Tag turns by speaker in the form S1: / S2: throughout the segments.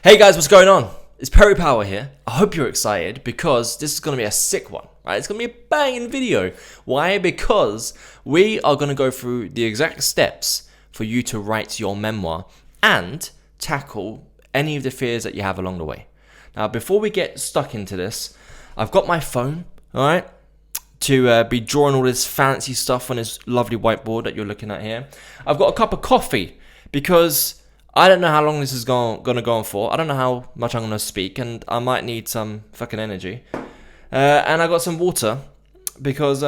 S1: Hey guys, what's going on? It's Perry Power here. I hope you're excited because this is going to be a sick one, right? It's going to be a banging video. Why? Because we are going to go through the exact steps for you to write your memoir and tackle any of the fears that you have along the way. Now, before we get stuck into this, I've got my phone, all right, to be drawing all this fancy stuff on this lovely whiteboard that you're looking at here. I've got a cup of coffee because I don't know how long this is going to go on for. I don't know how much I'm going to speak, and I might need some fucking energy. And I got some water because,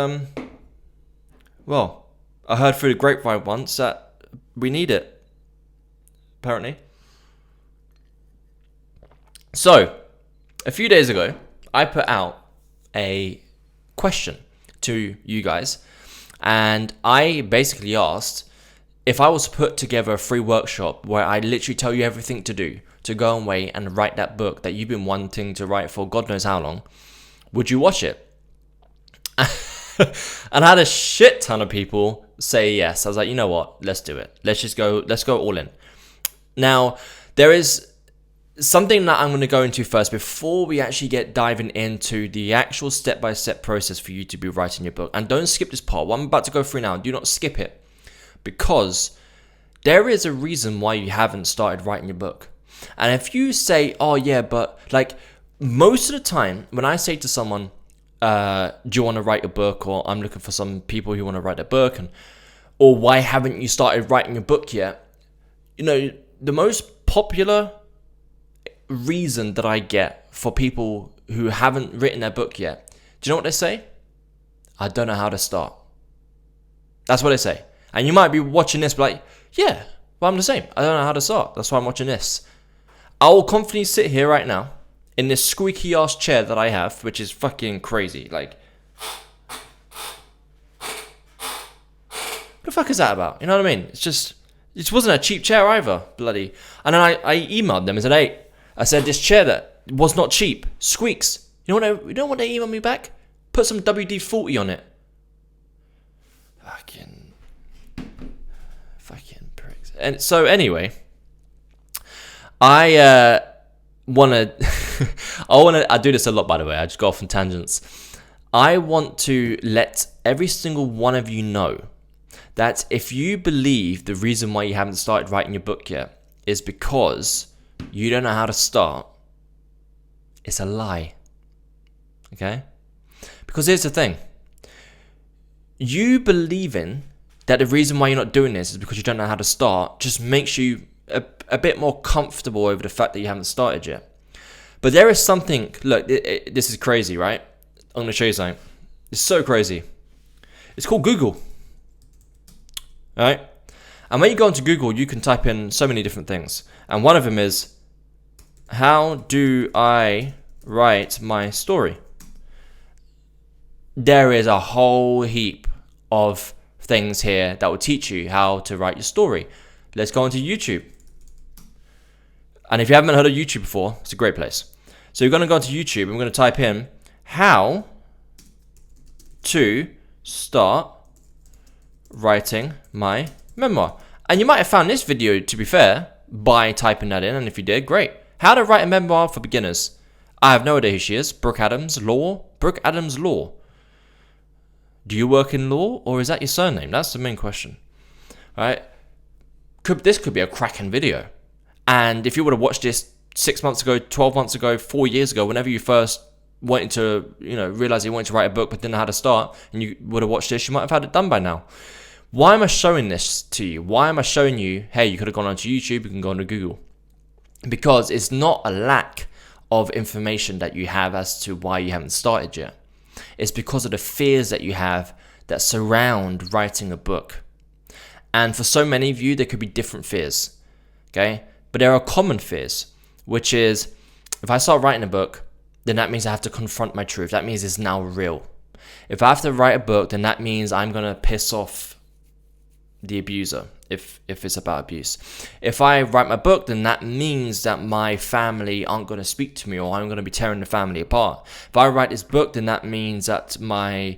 S1: well, I heard through the grapevine once that we need it, apparently. So, a few days ago, I put out a question to you guys, and I basically asked if I was to put together a free workshop where I literally tell you everything to do to go away and write that book that you've been wanting to write for God knows how long, would you watch it? And I had a shit ton of people say yes. I was like, you know what? Let's do it. Let's go all in. Now, there is something that I'm going to go into first before we actually get diving into the actual step-by-step process for you to be writing your book. And don't skip this part. What I'm about to go through now, do not skip it. Because there is a reason why you haven't started writing your book. And if you say, oh yeah, but like most of the time when I say to someone, do you want to write a book, or I'm looking for some people who want to write a book, or why haven't you started writing your book yet? You know, the most popular reason that I get for people who haven't written their book yet, do you know what they say? I don't know how to start. That's what they say. And you might be watching this, but like, yeah, well, I'm the same. I don't know how to start. That's why I'm watching this. I will confidently sit here right now in this squeaky ass chair that I have, which is fucking crazy. Like, what the fuck is that about? You know what I mean? It wasn't a cheap chair either, bloody. And then I emailed them and said, hey, I said this chair that was not cheap squeaks. You know what they emailed me back? Put some WD-40 on it. Fucking pricks. And so anyway, I do this a lot, by the way. I just go off on tangents. I want to let every single one of you know that if you believe the reason why you haven't started writing your book yet is because you don't know how to start, it's a lie. Okay? Because here's the thing. You believing that the reason why you're not doing this is because you don't know how to start just makes you a bit more comfortable over the fact that you haven't started yet. But there is something, look, this is crazy, right? I'm going to show you something. It's so crazy. It's called Google. All right? And when you go into Google, you can type in so many different things. And one of them is, how do I write my story? There is a whole heap of things here that will teach you how to write your story. Let's go onto YouTube. And if you haven't heard of YouTube before, it's a great place. So you're going to go onto YouTube and we're going to type in how to start writing my memoir. And you might have found this video, to be fair, by typing that in. And if you did, great. How to write a memoir for beginners. I have no idea who she is. Brooke Adams Law. Brooke Adams Law. Do you work in law, or is that your surname? That's the main question. All right? This could be a cracking video. And if you would have watched this 6 months ago, 12 months ago, 4 years ago, whenever you first wanted to, realize you wanted to write a book but didn't know how to start, and you would have watched this, you might have had it done by now. Why am I showing this to you? Why am I showing you, hey, you could have gone onto YouTube, you can go onto Google? Because it's not a lack of information that you have as to why you haven't started yet. It's because of the fears that you have that surround writing a book. And for so many of you, there could be different fears, okay? But there are common fears, which is, if I start writing a book, then that means I have to confront my truth. That means it's now real. If I have to write a book, then that means I'm going to piss off the abuser, if it's about abuse. If I write my book, then that means that my family aren't going to speak to me, or I'm going to be tearing the family apart. If I write this book, then that means that my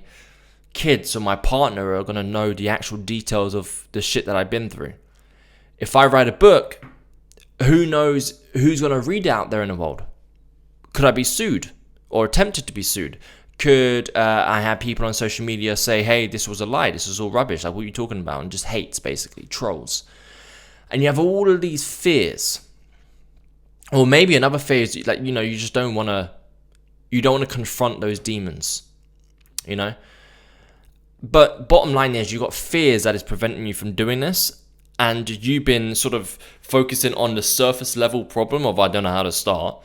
S1: kids or my partner are going to know the actual details of the shit that I've been through. If I write a book, Who knows who's going to read it out there in the world? Could I be sued or attempted to be sued? Could I have people on social media say, hey, this was a lie, this is all rubbish, like what are you talking about? And just hates, basically, trolls. And you have all of these fears. Or maybe another fear is, like, you know, you just don't want to confront those demons, you know? But bottom line is, you've got fears that is preventing you from doing this. And you've been sort of focusing on the surface level problem of, I don't know how to start,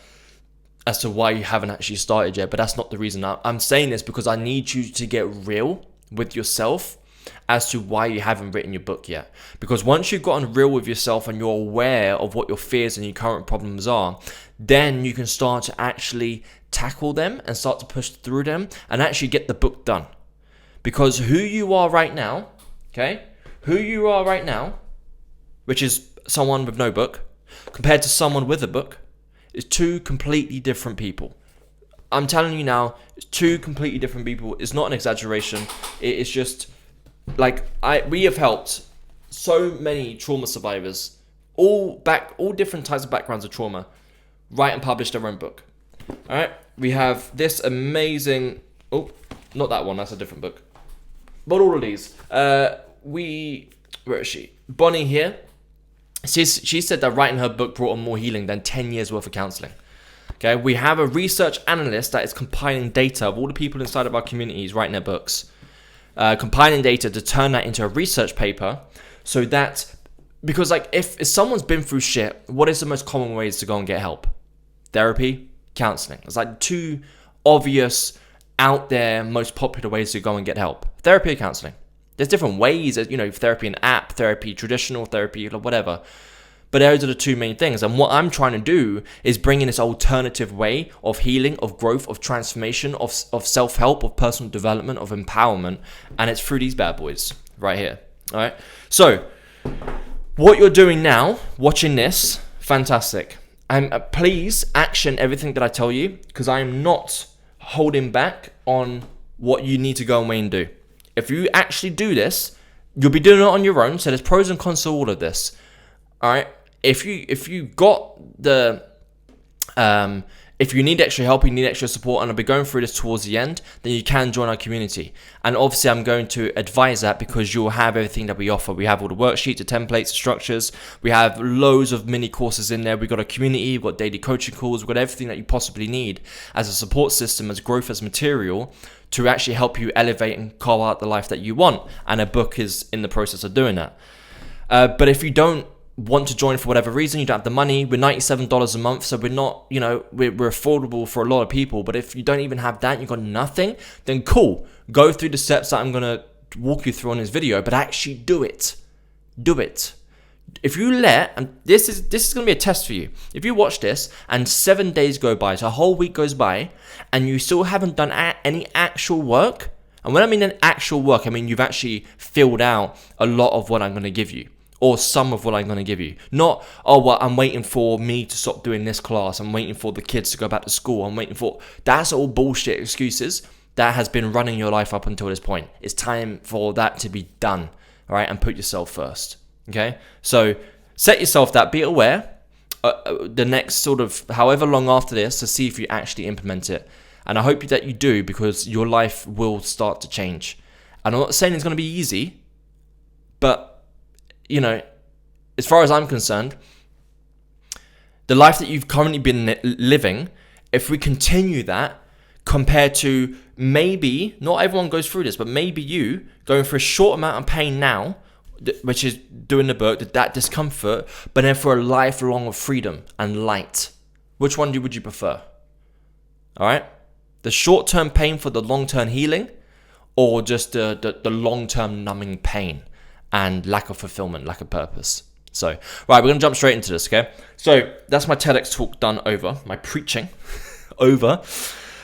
S1: as to why you haven't actually started yet. But that's not the reason. I'm saying this because I need you to get real with yourself as to why you haven't written your book yet. Because once you've gotten real with yourself and you're aware of what your fears and your current problems are, then you can start to actually tackle them and start to push through them and actually get the book done. Because who you are right now, which is someone with no book, compared to someone with a book, is two completely different people. I'm telling you now, it's two completely different people. It's not an exaggeration. It is just like we have helped so many trauma survivors, all different types of backgrounds of trauma, write and publish their own book. All right, we have this amazing. Oh, not that one. That's a different book. But all of these, where is she? Bonnie here. She said that writing her book brought on more healing than 10 years worth of counseling. Okay, we have a research analyst that is compiling data of all the people inside of our communities writing their books, compiling data to turn that into a research paper. So that, because like if someone's been through shit, what is the most common ways to go and get help? Therapy, counseling. It's like two obvious, out there, most popular ways to go and get help. Therapy or counseling. There's different ways, you know, therapy and app, therapy, traditional therapy, whatever. But those are the two main things. And what I'm trying to do is bring in this alternative way of healing, of growth, of transformation, of self-help, of personal development, of empowerment. And it's through these bad boys right here. All right. So what you're doing now, watching this, fantastic. And please action everything that I tell you, because I am not holding back on what you need to go away and do. If you actually do this, you'll be doing it on your own. So there's pros and cons to all of this. All right. If you got the if you need extra help, you need extra support, and I'll be going through this towards the end, then you can join our community. And obviously I'm going to advise that because you'll have everything that we offer. We have all the worksheets, the templates, the structures. We have loads of mini courses in there. We've got a community, we've got daily coaching calls, we've got everything that you possibly need as a support system, as growth, as material to actually help you elevate and carve out the life that you want. And a book is in the process of doing that. But if you don't want to join for whatever reason, you don't have the money, we're $97 a month, so we're not, you know, we're affordable for a lot of people. But if you don't even have that, you've got nothing, then cool, go through the steps that I'm going to walk you through on this video, but actually do it. If you and this is going to be a test for you. If you watch this and 7 days go by, so a whole week goes by, and you still haven't done any actual work, and when I mean an actual work, I mean you've actually filled out a lot of what I'm going to give you, or some of what I'm going to give you. Not, oh, well, I'm waiting for me to stop doing this class. I'm waiting for the kids to go back to school. I'm waiting for... That's all bullshit excuses that has been running your life up until this point. It's time for that to be done, all right? And put yourself first, okay? So set yourself that. Be aware the next sort of however long after this to see if you actually implement it. And I hope that you do, because your life will start to change. And I'm not saying it's going to be easy, but... you know, as far as I'm concerned, the life that you've currently been living, if we continue that compared to maybe, not everyone goes through this, but maybe you going for a short amount of pain now, which is doing the book, that discomfort, but then for a lifelong of freedom and light, which one would you prefer? All right? The short-term pain for the long-term healing, or just the long-term numbing pain and lack of fulfillment, lack of purpose. So, right, we're going to jump straight into this, okay? So, that's my TEDx talk done over, my preaching over.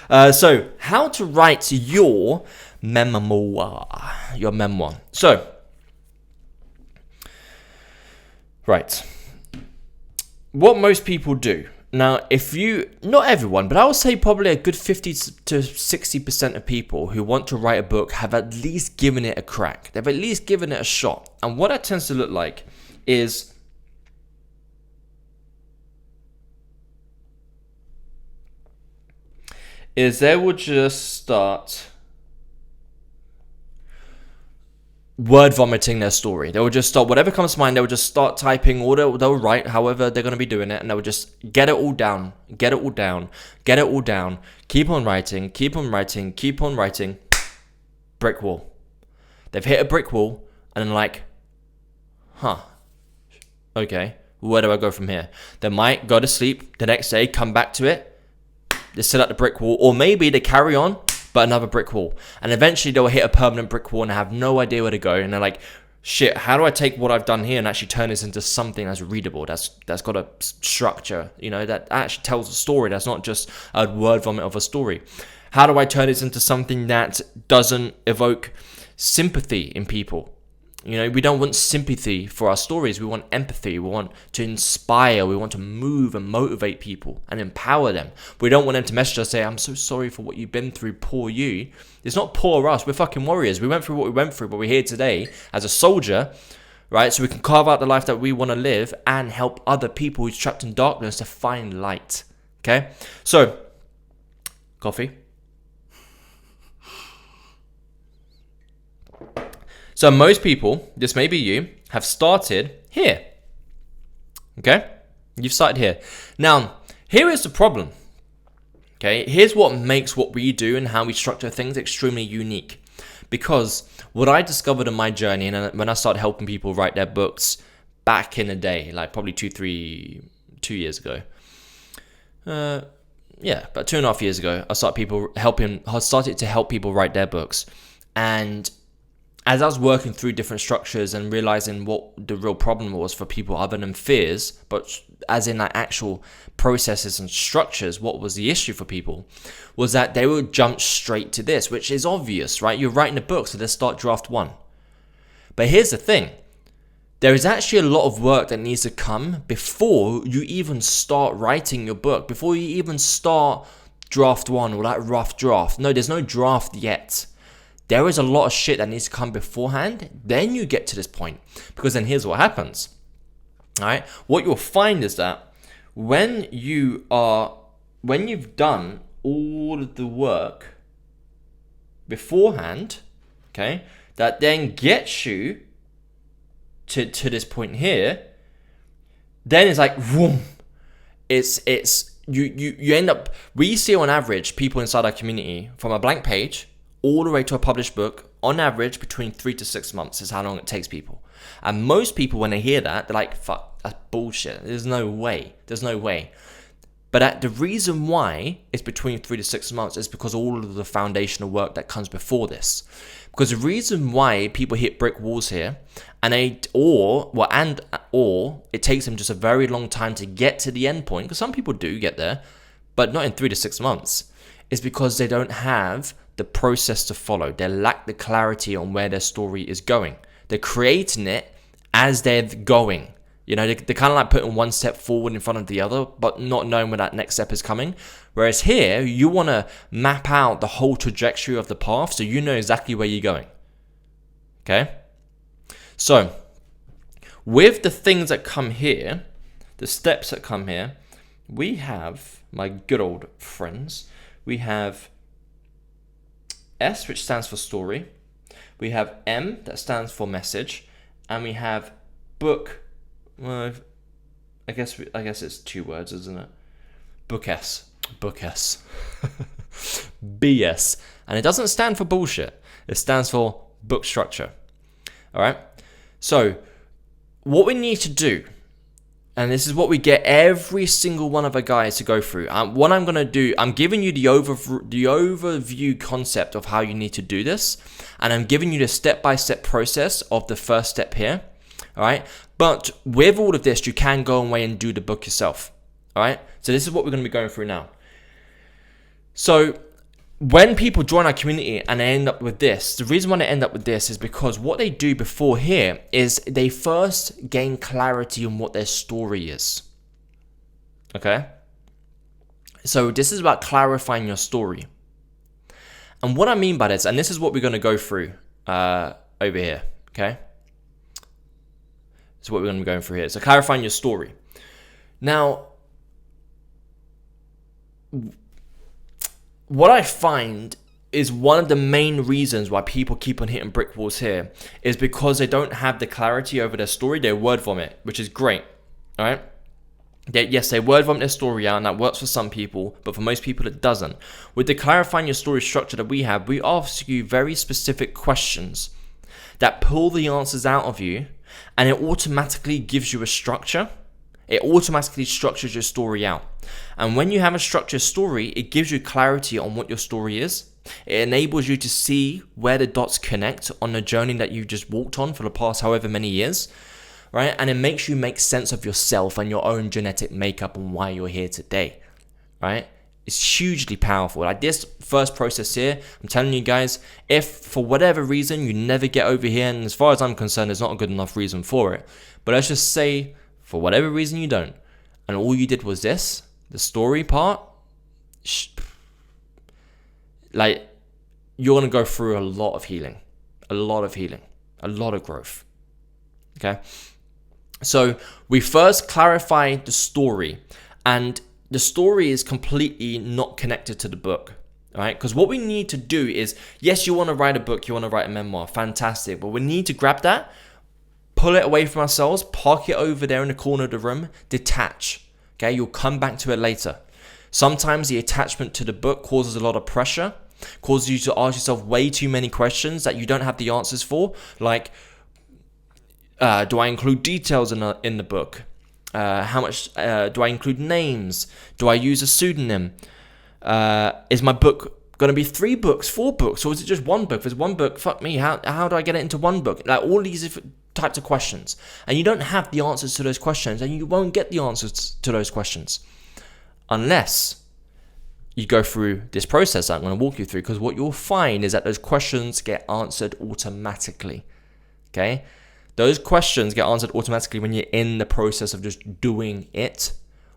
S1: So, how to write your memoir. So, right. What most people do. Now, if you, not everyone, but I would say probably a good 50 to 60% of people who want to write a book have at least given it a crack. They've at least given it a shot. And what that tends to look like is is they will just start word vomiting their story. They will just start, whatever comes to mind, they will just start typing, or they'll write however they're going to be doing it, and they will just get it all down, get it all down, get it all down, keep on writing, keep on writing, keep on writing. Brick wall. They've hit a brick wall, and then like, okay, where do I go from here? They might go to sleep the next day, come back to it, they sit at the brick wall, or maybe they carry on, but another brick wall. And eventually they'll hit a permanent brick wall and have no idea where to go. And they're like, shit, how do I take what I've done here and actually turn this into something that's readable, that's got a structure, that actually tells a story, that's not just a word vomit of a story. How do I turn this into something that doesn't evoke sympathy in people? We don't want sympathy for our stories. We want empathy. We want to inspire. We want to move and motivate people and empower them. We don't want them to message us, say, I'm so sorry for what you've been through, poor you. It's not poor us. We're fucking warriors. We went through what we went through, but we're here today as a soldier, right? So we can carve out the life that we want to live and help other people who's trapped in darkness to find light. Okay? So, coffee. So most people, this may be you, have started here. Okay? You've started here. Now, here is the problem. Okay? Here's what makes what we do and how we structure things extremely unique. Because what I discovered in my journey, and when I started helping people write their books back in the day, like probably 2 years ago. About 2.5 years ago, I started to help people write their books. And as I was working through different structures and realizing what the real problem was for people other than fears, but as in like actual processes and structures, what was the issue for people was that they would jump straight to this, which is obvious, right? You're writing a book, so let's start draft 1. But here's the thing. There is actually a lot of work that needs to come before you even start writing your book, before you even start draft 1 or that rough draft. No, there's no draft yet. There is a lot of shit that needs to come beforehand. Then you get to this point. Because then here's what happens. All right. What you'll find is that when you've done all of the work beforehand, okay, that then gets you to this point here, then it's like, whoom. You end up, we see on average people inside our community from a blank page all the way to a published book, on average, between 3 to 6 months is how long it takes people. And most people, when they hear that, they're like, fuck, that's bullshit. There's no way. But the reason why it's between 3 to 6 months is because all of the foundational work that comes before this. Because the reason why people hit brick walls here, or it takes them just a very long time to get to the end point, because some people do get there, but not in 3 to 6 months, is because they don't have the process to follow. They lack the clarity on where their story is going. They're creating it as they're going. They're kind of like putting one step forward in front of the other, but not knowing where that next step is coming. Whereas here, you want to map out the whole trajectory of the path so you know exactly where you're going. Okay? So, with the things that come here, the steps that come here, we have, my good old friends, we have S, which stands for story. We have M, that stands for message. And we have book. Well, I guess it's 2 words, isn't it? Book S. BS. And it doesn't stand for bullshit. It stands for book structure. All right? So, what we need to do, and this is what we get every single one of our guys to go through. What I'm going to do, I'm giving you the overview concept of how you need to do this. And I'm giving you the step-by-step process of the first step here. All right. But with all of this, you can go away and do the book yourself. All right. So this is what we're going to be going through now. So when people join our community and they end up with this, the reason why they end up with this is because what they do before here is they first gain clarity on what their story is. Okay. So this is about clarifying your story. And what I mean by this, and this is what we're going to go through over here. Okay. That's what we're going to be going through here. So clarifying your story. Now, what I find is one of the main reasons why people keep on hitting brick walls here is because they don't have the clarity over their story. They word vomit, which is great. All right. Yes, they word vomit their story out, and that works for some people, but for most people it doesn't. With the clarifying your story structure that we have, we ask you very specific questions that pull the answers out of you, and it automatically gives you a structure. It automatically structures your story out. And when you have a structured story, it gives you clarity on what your story is. It enables you to see where the dots connect on the journey that you've just walked on for the past however many years. Right? And it makes you make sense of yourself and your own genetic makeup and why you're here today. Right? It's hugely powerful. Like this first process here, I'm telling you guys, if for whatever reason you never get over here, and as far as I'm concerned, there's not a good enough reason for it. But let's just say, for whatever reason you don't, and all you did was this, the story part, like, you're going to go through a lot of healing, a lot of growth. Okay? So we first clarify the story, and the story is completely not connected to the book, right? Because what we need to do is, yes, you want to write a book, you want to write a memoir, fantastic, but we need to grab that, pull it away from ourselves, park it over there in the corner of the room, detach, okay? You'll come back to it later. Sometimes the attachment to the book causes a lot of pressure, causes you to ask yourself way too many questions that you don't have the answers for, like, do I include details in the book? How much do I include names? Do I use a pseudonym? Is my book going to be 3 books, 4 books, or is it just 1 book? If it's 1 book, fuck me, how do I get it into 1 book? Like all these different types of questions. And you don't have the answers to those questions, and you won't get the answers to those questions unless you go through this process that I'm going to walk you through, because what you'll find is that those questions get answered automatically. Okay? Those questions get answered automatically when you're in the process of just doing it,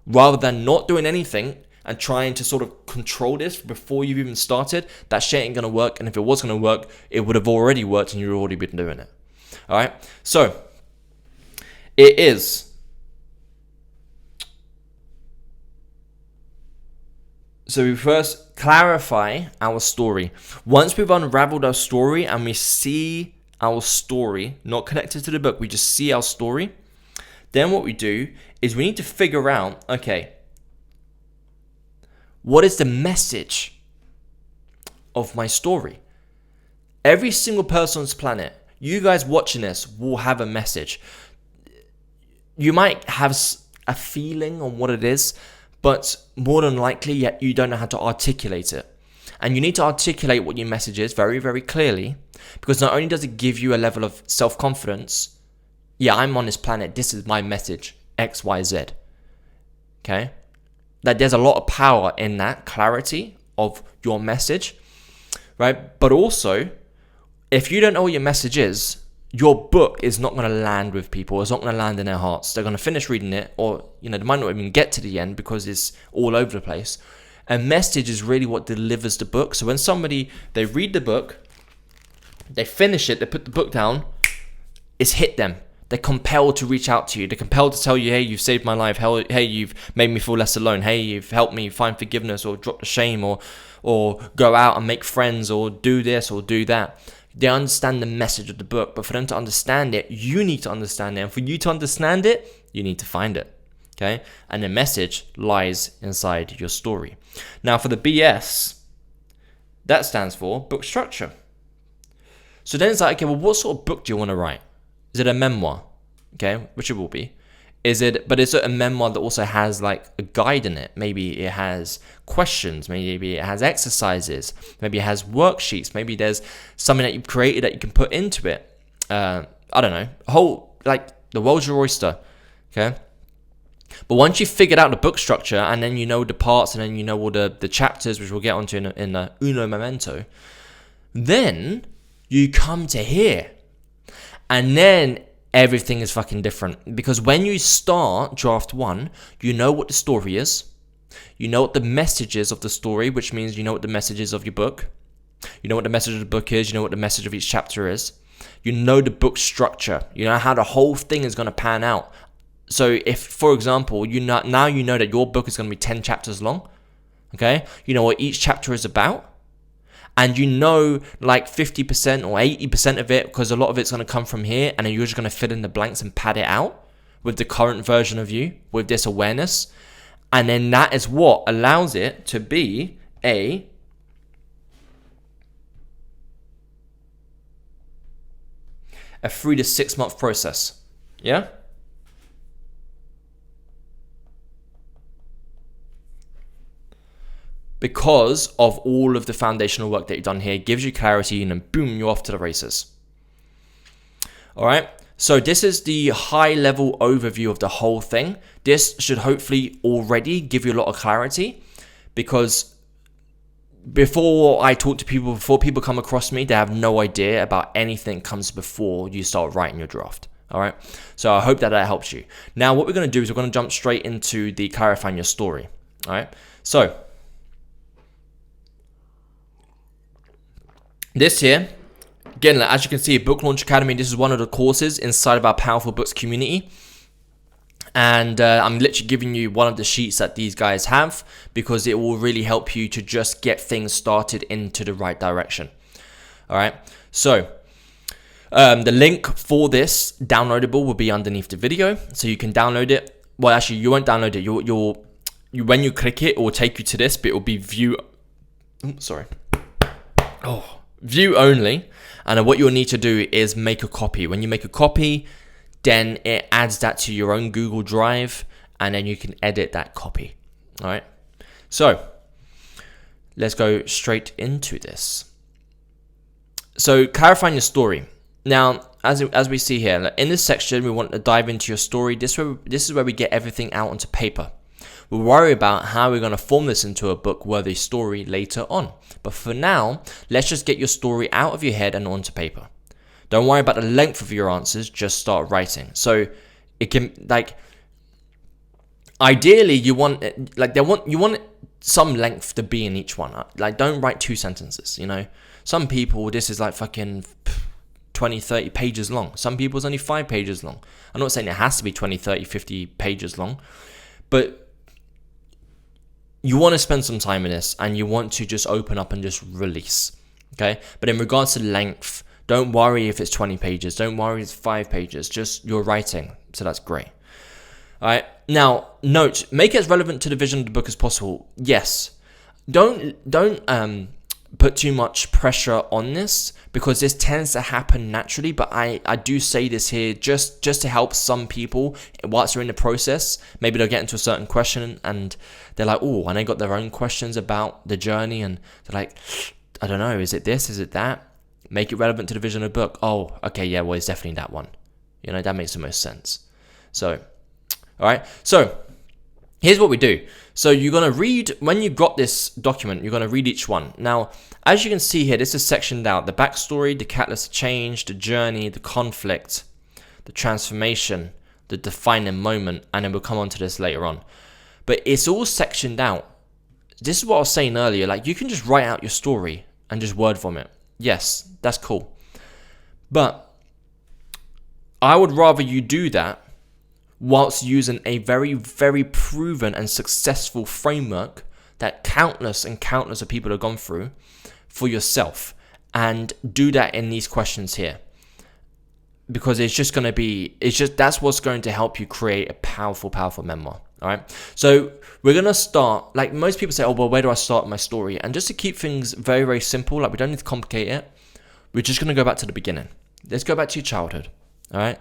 S1: rather than not doing anything and trying to sort of control this before you've even started. That shit ain't going to work. And if it was going to work, it would have already worked and you've already been doing it. All right. So it is. So we first clarify our story. Once we've unraveled our story and we see our story, not connected to the book, we just see our story, then what we do is we need to figure out, okay, what is the message of my story? Every single person on this planet, you guys watching this, will have a message. You might have a feeling on what it is, but more than likely, yet you don't know how to articulate it. And you need to articulate what your message is very, very clearly, because not only does it give you a level of self-confidence, yeah, I'm on this planet, this is my message, X, Y, Z. Okay? That there's a lot of power in that clarity of your message, right? But also, if you don't know what your message is, your book is not going to land with people. It's not going to land in their hearts. They're going to finish reading it, or they might not even get to the end because it's all over the place. A message is really what delivers the book. So when they read the book, they finish it, they put the book down, it's hit them. They're compelled to reach out to you. They're compelled to tell you, hey, you've saved my life. Hey, you've made me feel less alone. Hey, you've helped me find forgiveness, or drop the shame, or go out and make friends, or do this or do that. They understand the message of the book, but for them to understand it, you need to understand it. And for you to understand it, you need to find it. Okay? And the message lies inside your story. Now, for the BS, that stands for book structure. So then it's like, okay, well, what sort of book do you want to write? Is it a memoir? Okay, which it will be. Is it a memoir that also has like a guide in it? Maybe it has questions. Maybe it has exercises. Maybe it has worksheets. Maybe there's something that you've created that you can put into it. I don't know. The world's your oyster. Okay. But once you've figured out the book structure, and then you know the parts, and then you know all the chapters, which we'll get onto in the Uno Momento, then you come to here. And then everything is fucking different. Because when you start draft 1, you know what the story is. You know what the message is of the story, which means you know what the message is of your book. You know what the message of the book is. You know what the message of each chapter is. You know the book structure. You know how the whole thing is going to pan out. So if, for example, now you know that your book is going to be 10 chapters long. Okay, you know what each chapter is about, and you know like 50% or 80% of it, because a lot of it's going to come from here, and then you're just going to fill in the blanks and pad it out with the current version of you, with this awareness. And then that is what allows it to be a a 3 to 6 month process. Yeah? Because of all of the foundational work that you've done here, gives you clarity, and then boom, you're off to the races. All right. So this is the high level overview of the whole thing. This should hopefully already give you a lot of clarity, because before I talk to people, before people come across me, they have no idea about anything comes before you start writing your draft. All right. So I hope that helps you. Now, what we're going to do is we're going to jump straight into the clarifying your story. All right. So this here, again, as you can see, Book Launch Academy, this is one of the courses inside of our Powerful Books community. And I'm literally giving you one of the sheets that these guys have, because it will really help you to just get things started into the right direction. All right. So the link for this downloadable will be underneath the video, so you can download it. Well, actually, you won't download it. When you click it, it will take you to this, but it will be view only. And then what you'll need to do is make a copy. When you make a copy, then it adds that to your own Google Drive, and then you can edit that copy. All right. So let's go straight into this. So clarifying your story. Now, as we see here, in this section, we want to dive into your story. This is where we get everything out onto paper. We'll worry about how we're going to form this into a book-worthy story later on. But for now, let's just get your story out of your head and onto paper. Don't worry about the length of your answers, just start writing. So it can, like, ideally you want some length to be in each one. Like, don't write 2 sentences, you know. Some people, this is like fucking 20, 30 pages long. Some people it's only 5 pages long. I'm not saying it has to be 20, 30, 50 pages long, but you want to spend some time in this, and you want to just open up and just release, okay? But in regards to length, don't worry if it's 20 pages. Don't worry if it's 5 pages. Just you're writing, so that's great. All right. Now, note, make it as relevant to the vision of the book as possible. Yes. Don't put too much pressure on this, because this tends to happen naturally. But I do say this here just to help some people whilst they're in the process. Maybe they'll get into a certain question and they're like, oh, and they got their own questions about the journey, and they're like, I don't know, is it this, is it that? Make it relevant to the vision of the book. Oh, okay, yeah, well, it's definitely that one. You know, that makes the most sense. So, all right. So here's what we do. So you're going to read, when you've got this document, you're going to read each one. Now, as you can see here, this is sectioned out. The backstory, the catalyst change, the journey, the conflict, the transformation, the defining moment, and then we'll come on to this later on. But it's all sectioned out. This is what I was saying earlier. Like, you can just write out your story and just word vomit. Yes, that's cool. But I would rather you do that whilst using a very, very proven and successful framework that countless and countless of people have gone through for yourself, and do that in these questions here. Because it's just going to be, that's what's going to help you create a powerful, powerful memoir. All right. So we're going to start, like most people say, oh, well, where do I start my story? And just to keep things very, very simple, like we don't need to complicate it. We're just going to go back to the beginning. Let's go back to your childhood. All right.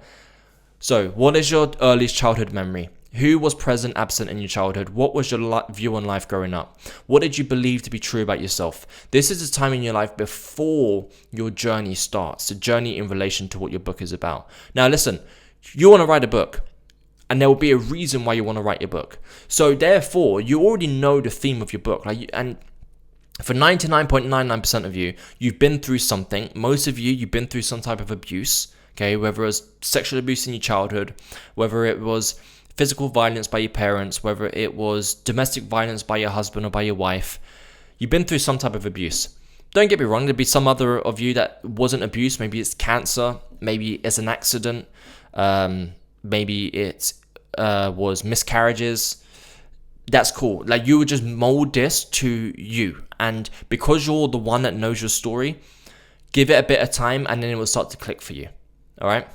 S1: So what is your earliest childhood memory? Who was present, absent in your childhood? What was your view on life growing up? What did you believe to be true about yourself? This is the time in your life before your journey starts, the journey in relation to what your book is about. Now, listen, you want to write a book, and there will be a reason why you want to write your book. So therefore, you already know the theme of your book. And for 99.99% of you, you've been through something. Most of you, you've been through some type of abuse, okay? Whether it was sexual abuse in your childhood, whether it was physical violence by your parents, whether it was domestic violence by your husband or by your wife. You've been through some type of abuse. Don't get me wrong, there'll be some other of you that wasn't abuse. Maybe it's cancer, maybe it's an accident, maybe it was miscarriages. that's cool. Like, you would just mold this to you, and because you're the one that knows your story, give it a bit of time and then it will start to click for you. All right.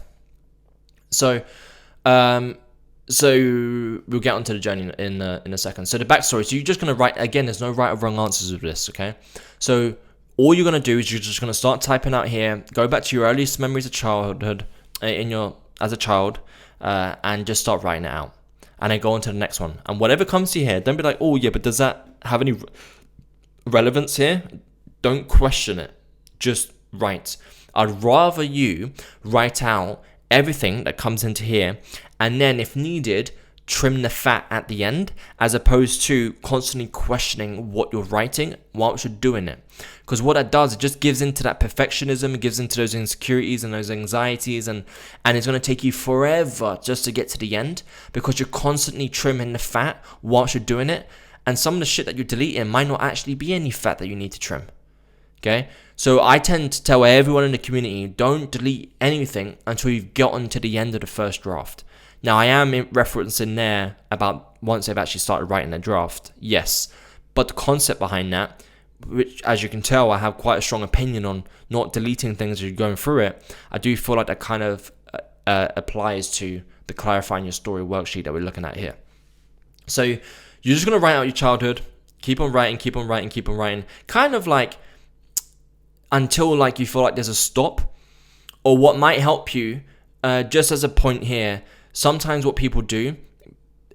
S1: So we'll get onto the journey in a second. So the backstory, so you're just going to write, again, there's no right or wrong answers with this, okay? So all you're going to do is you're just going to start typing out here, go back to your earliest memories of childhood, as a child, and just start writing it out. And then go on to the next one. And whatever comes to you here, don't be like, oh yeah, but does that have any relevance here? Don't question it. Just write. I'd rather you write out everything that comes into here, and then if needed, trim the fat at the end, as opposed to constantly questioning what you're writing whilst you're doing it. Because what that does, it just gives into that perfectionism, it gives into those insecurities and those anxieties, and it's going to take you forever just to get to the end, because you're constantly trimming the fat whilst you're doing it, and some of the shit that you're deleting might not actually be any fat that you need to trim. Okay, so I tend to tell everyone in the community, don't delete anything until you've gotten to the end of the first draft. Now, I am referencing there about once they've actually started writing their draft, yes. But the concept behind that, which, as you can tell, I have quite a strong opinion on not deleting things as you're going through it, I do feel like that kind of applies to the Clarifying Your Story worksheet that we're looking at here. So you're just going to write out your childhood, keep on writing, kind of like until like you feel like there's a stop. Or what might help you, just as a point here, sometimes what people do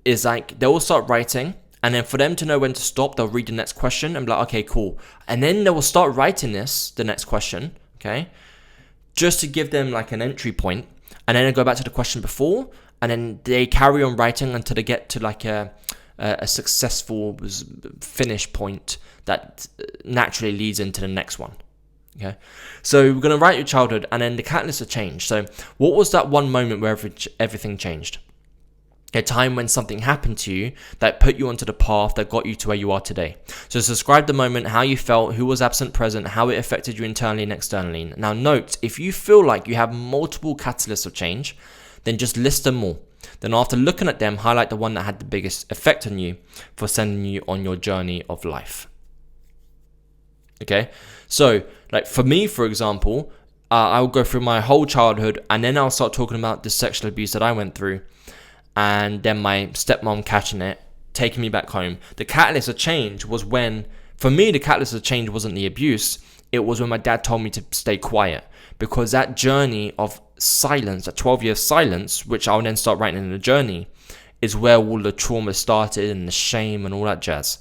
S1: is like they will start writing, and then for them to know when to stop, they'll read the next question and be like, okay, cool. And then they will start writing the next question, okay, just to give them like an entry point, and then they go back to the question before, and then they carry on writing until they get to like a successful finish point that naturally leads into the next one. Okay, so we're going to write your childhood, and then the catalyst of change. So what was that one moment where everything changed? A time when something happened to you that put you onto the path that got you to where you are today. So describe the moment, how you felt, who was absent, present, how it affected you internally and externally. Now note, if you feel like you have multiple catalysts of change, then just list them all. Then after looking at them, highlight the one that had the biggest effect on you for sending you on your journey of life. Okay, so like for me, for example, I'll go through my whole childhood, and then I'll start talking about the sexual abuse that I went through, and then my stepmom catching it, taking me back home. The catalyst of change was when, for me, the catalyst of change wasn't the abuse. It was when my dad told me to stay quiet, because that journey of silence, that 12-year silence, which I'll then start writing in the journey, is where all the trauma started and the shame and all that jazz.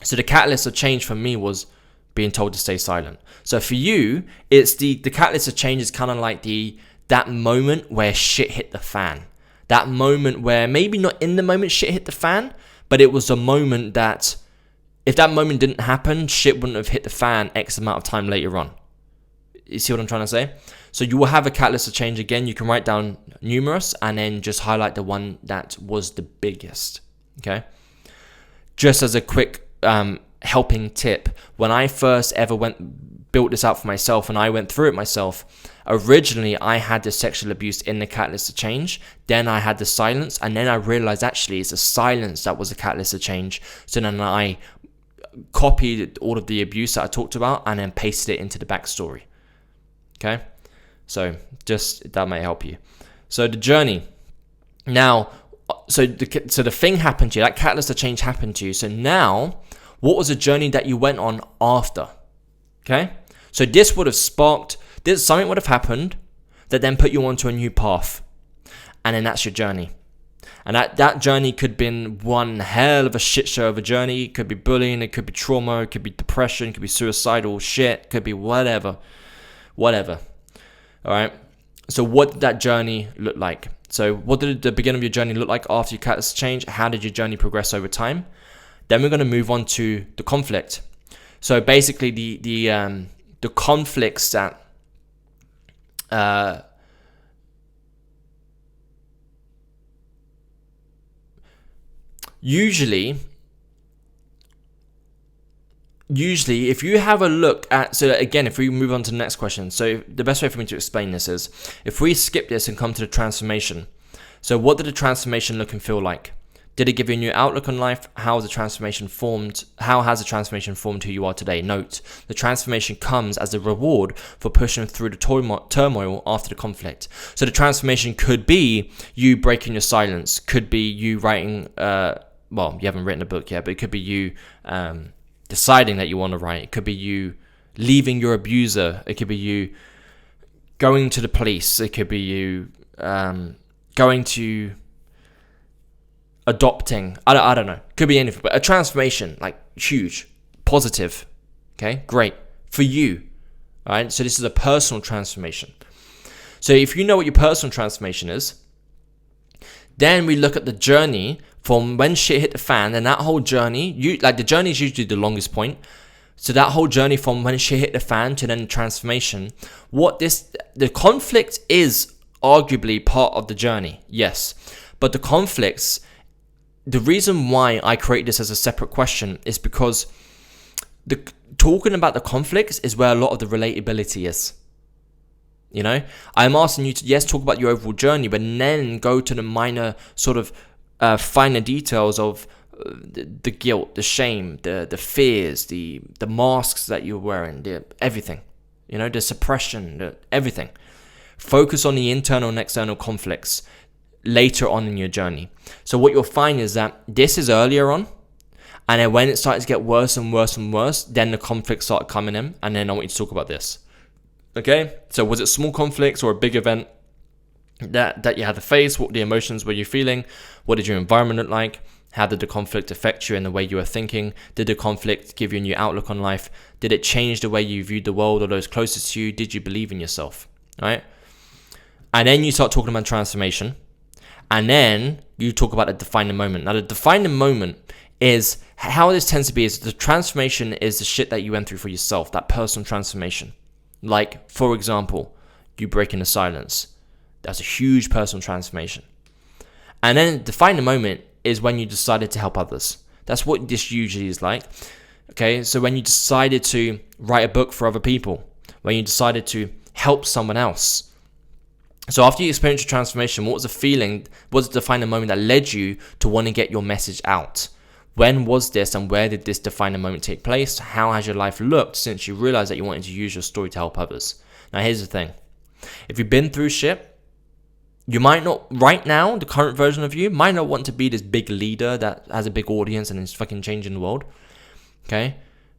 S1: So the catalyst of change for me was being told to stay silent. So for you, it's the catalyst of change is kind of like that moment where shit hit the fan. That moment where maybe not in the moment shit hit the fan, but it was a moment that if that moment didn't happen, shit wouldn't have hit the fan X amount of time later on. You see what I'm trying to say? So you will have a catalyst of change again. You can write down numerous and then just highlight the one that was the biggest. Okay. Just as a quick helping tip, when I first ever built this out for myself and I went through it myself, originally I had the sexual abuse in the catalyst of change, then I had the silence, and then I realized actually it's the silence that was the catalyst of change. So then I copied all of the abuse that I talked about and then pasted it into the backstory. Okay, so just that might help you. So the journey now, so the thing happened to you, that catalyst of change happened to you. So now, what was the journey that you went on after? Okay, so this would have sparked, something would have happened that then put you onto a new path, and then that's your journey. And that journey could have been one hell of a shit show of a journey. It could be bullying, it could be trauma, it could be depression, it could be suicidal shit, it could be whatever. All right. So what did that journey look like? So what did the beginning of your journey look like after your catalyst change? How did your journey progress over time? Then we're going to move on to the conflict. So basically the conflicts that usually if you have a look at, so again, if we move on to the next question, so the best way for me to explain this is if we skip this and come to the transformation. So what did the transformation look and feel like? Did it give you a new outlook on life? How has the transformation formed? How has the transformation formed who you are today? Note, the transformation comes as a reward for pushing through the turmoil after the conflict. So the transformation could be you breaking your silence, could be you writing, well, you haven't written a book yet, but it could be you deciding that you want to write. It could be you leaving your abuser. It could be you going to the police. It could be you going to adopting. I don't know. Could be anything, but a transformation, like huge, positive. Okay, great for you. All right. So this is a personal transformation. So if you know what your personal transformation is, then we look at the journey from when shit hit the fan, and that whole journey, the journey is usually the longest point. So that whole journey from when shit hit the fan to then the transformation, the conflict is arguably part of the journey, yes. But the conflicts, the reason why I create this as a separate question is because talking about the conflicts is where a lot of the relatability is. You know, I'm asking you to, yes, talk about your overall journey, but then go to the minor sort of finer details of the guilt, the shame, the fears, the masks that you're wearing, everything, you know, the suppression, everything. Focus on the internal and external conflicts later on in your journey. So what you'll find is that this is earlier on, and then when it starts to get worse and worse and worse, then the conflicts start coming in, and then I want you to talk about this. Okay, so was it small conflicts or a big event that you had to face? What the emotions were you feeling? What did your environment look like? How did the conflict affect you and the way you were thinking? Did the conflict give you a new outlook on life? Did it change the way you viewed the world or those closest to you? Did you believe in yourself? Right? And then you start talking about transformation. And then you talk about a defining moment. Now, the defining moment is how this tends to be is the transformation is the shit that you went through for yourself, that personal transformation. Like, for example, you breaking the silence. That's a huge personal transformation. And then the defining moment is when you decided to help others. That's what this usually is like. Okay, so when you decided to write a book for other people, when you decided to help someone else. So after you experienced your transformation, what was the feeling, what was the defining moment that led you to want to get your message out? When was this and where did this defining moment take place? How has your life looked since you realized that you wanted to use your story to help others? Now here's the thing. If you've been through shit, you might not, right now, the current version of you might not want to be this big leader that has a big audience and is fucking changing the world. Okay?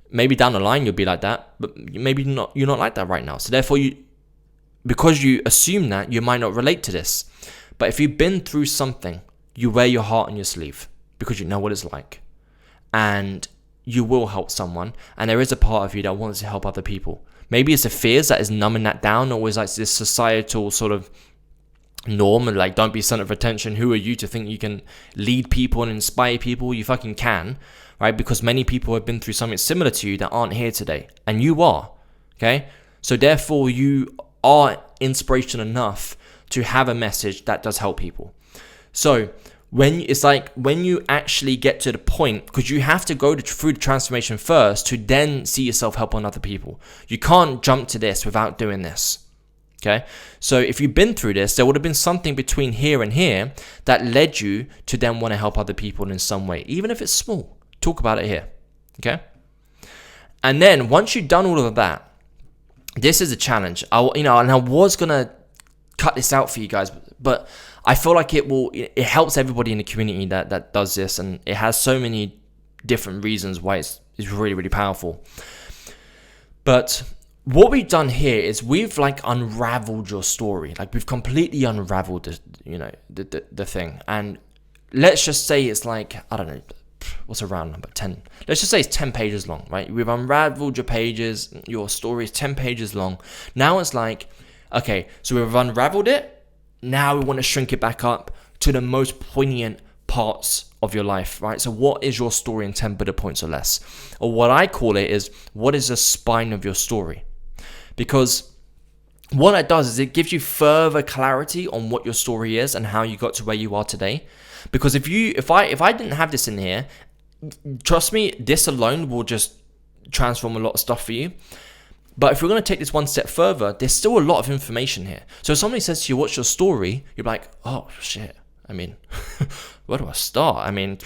S1: Maybe down the line you'll be like that, but maybe not. You're not like that right now. So therefore, because you assume that, you might not relate to this. But if you've been through something, you wear your heart on your sleeve because you know what it's like. And you will help someone. And there is a part of you that wants to help other people. Maybe it's the fears that is numbing that down, or is like this societal sort of norm and like, don't be center of attention. Who are you to think you can lead people and inspire people? You fucking can, right? Because many people have been through something similar to you that aren't here today, and you are. Okay, so therefore you are inspirational enough to have a message that does help people. So when you actually get to the point, because you have to go through the transformation first to then see yourself help on other people. You can't jump to this without doing this. Okay, so if you've been through this, there would have been something between here and here that led you to then want to help other people in some way, even if it's small. Talk about it here. Okay, and then once you've done all of that, this is a challenge. And I was gonna cut this out for you guys, but I feel like it helps everybody in the community that does this, and it has so many different reasons why it's really, really powerful. But what we've done here is we've like unraveled your story. Like we've completely unraveled the thing. And let's just say it's like, I don't know, what's a round number? 10. Let's just say it's 10 pages long, right? We've unraveled your pages. Your story is 10 pages long. Now it's like, okay, so we've unraveled it. Now we want to shrink it back up to the most poignant parts of your life, right? So what is your story in 10 bullet points or less? Or what I call it is, what is the spine of your story? Because what it does is it gives you further clarity on what your story is and how you got to where you are today. Because if I didn't have this in here, trust me, this alone will just transform a lot of stuff for you. But if we're going to take this one step further, there's still a lot of information here. So if somebody says to you, what's your story? You're like, oh shit, I mean, where do I start? I mean,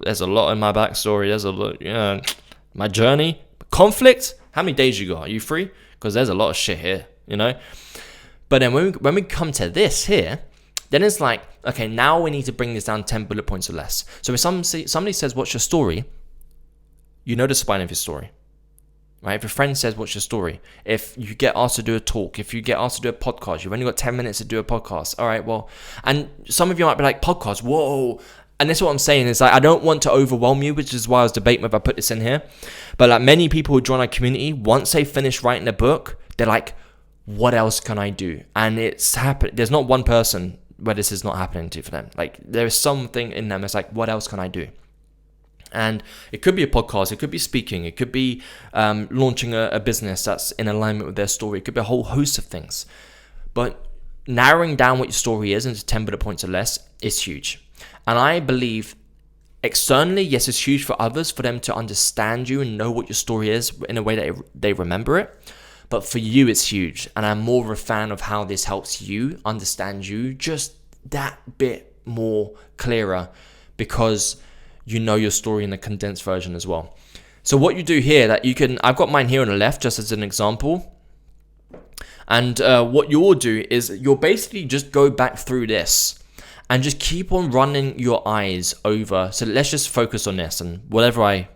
S1: there's a lot in my backstory. There's a lot, my journey, conflict. How many days you got? Are you free? Because there's a lot of shit here, But then when we come to this here, then it's like, okay, now we need to bring this down 10 bullet points or less. So if somebody says, what's your story? You know the spine of your story, right? If a friend says, what's your story? If you get asked to do a talk, if you get asked to do a podcast, you've only got 10 minutes to do a podcast. All right, well, and some of you might be like, podcast, whoa. And this is what I'm saying is like, I don't want to overwhelm you, which is why I was debating if I put this in here. But like many people who join our community, once they finish writing a book, they're like, what else can I do? And it's happened. There's not one person where this is not happening to for them. Like there is something in them that's like, what else can I do? And it could be a podcast, it could be speaking, it could be launching a business that's in alignment with their story. It could be a whole host of things. But narrowing down what your story is into 10 bullet points or less is huge. And I believe externally, yes, it's huge for others, for them to understand you and know what your story is in a way that they remember it. But for you, it's huge. And I'm more of a fan of how this helps you understand you just that bit more clearer, because you know your story in a condensed version as well. So what you do here, I've got mine here on the left just as an example. And what you'll do is you'll basically just go back through this and just keep on running your eyes over. So let's just focus on this, and the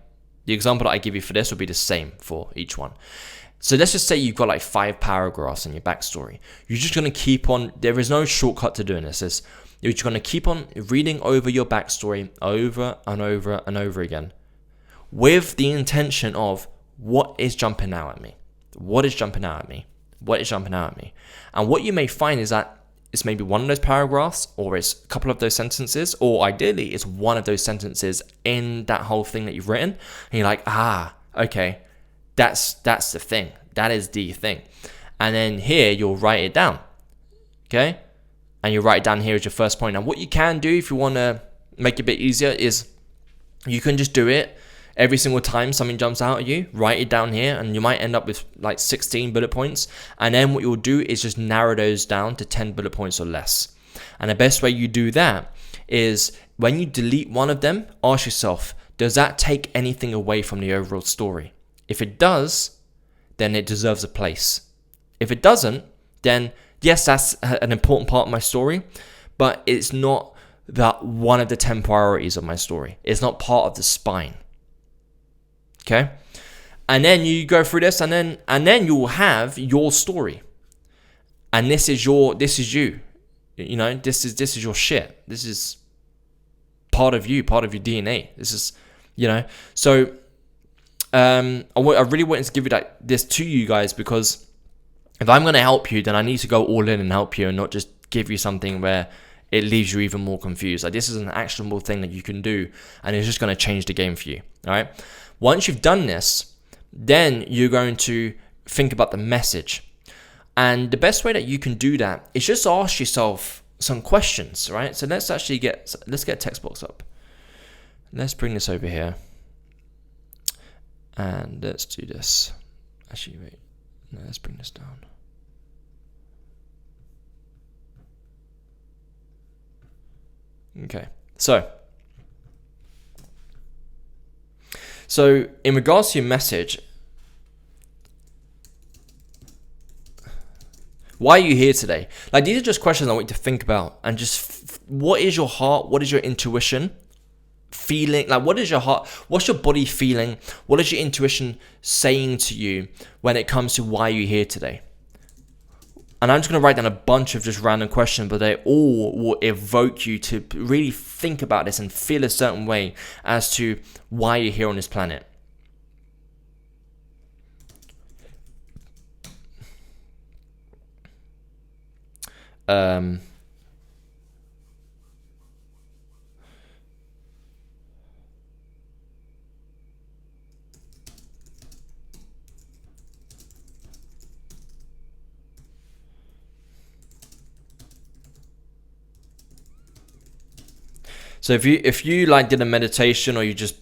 S1: example that I give you for this will be the same for each one. So let's just say you've got like 5 paragraphs in your backstory. You're just going to keep on, there is no shortcut to doing this. You're just going to keep on reading over your backstory over and over and over again with the intention of what is jumping out at me? What is jumping out at me? What is jumping out at me? And what you may find is that it's maybe one of those paragraphs, or it's a couple of those sentences, or ideally it's one of those sentences in that whole thing that you've written. And you're like, okay, that's the thing. That is the thing. And then here you'll write it down. Okay? And you write it down here as your first point. Now, what you can do if you want to make it a bit easier is you can just do it every single time something jumps out at you. Write it down here, and you might end up with like 16 bullet points. And then what you'll do is just narrow those down to 10 bullet points or less. And the best way you do that is when you delete one of them, ask yourself, does that take anything away from the overall story? If it does, then it deserves a place. If it doesn't, then yes, that's an important part of my story, but it's not that one of the 10 priorities of my story. It's not part of the spine. Okay? And then you go through this, and then you will have your story. And this is you. This is your shit. This is part of you, part of your DNA. This is, so I really wanted to give this to you guys, because if I'm going to help you, then I need to go all in and help you, and not just give you something where it leaves you even more confused. Like, this is an actionable thing that you can do, and it's just going to change the game for you. All right. Once you've done this, then you're going to think about the message. And the best way that you can do that is just ask yourself some questions, right? So let's get a text box up. Let's bring this over here. And let's do this. Actually, wait. No, let's bring this down. Okay. So in regards to your message, why are you here today? Like, these are just questions I want you to think about, and just what is your heart? What is your intuition feeling? Like, what is your heart? What's your body feeling? What is your intuition saying to you when it comes to why you're here today? And I'm just going to write down a bunch of just random questions, but they all will evoke you to really think about this and feel a certain way as to why you're here on this planet. So if you like did a meditation, or you just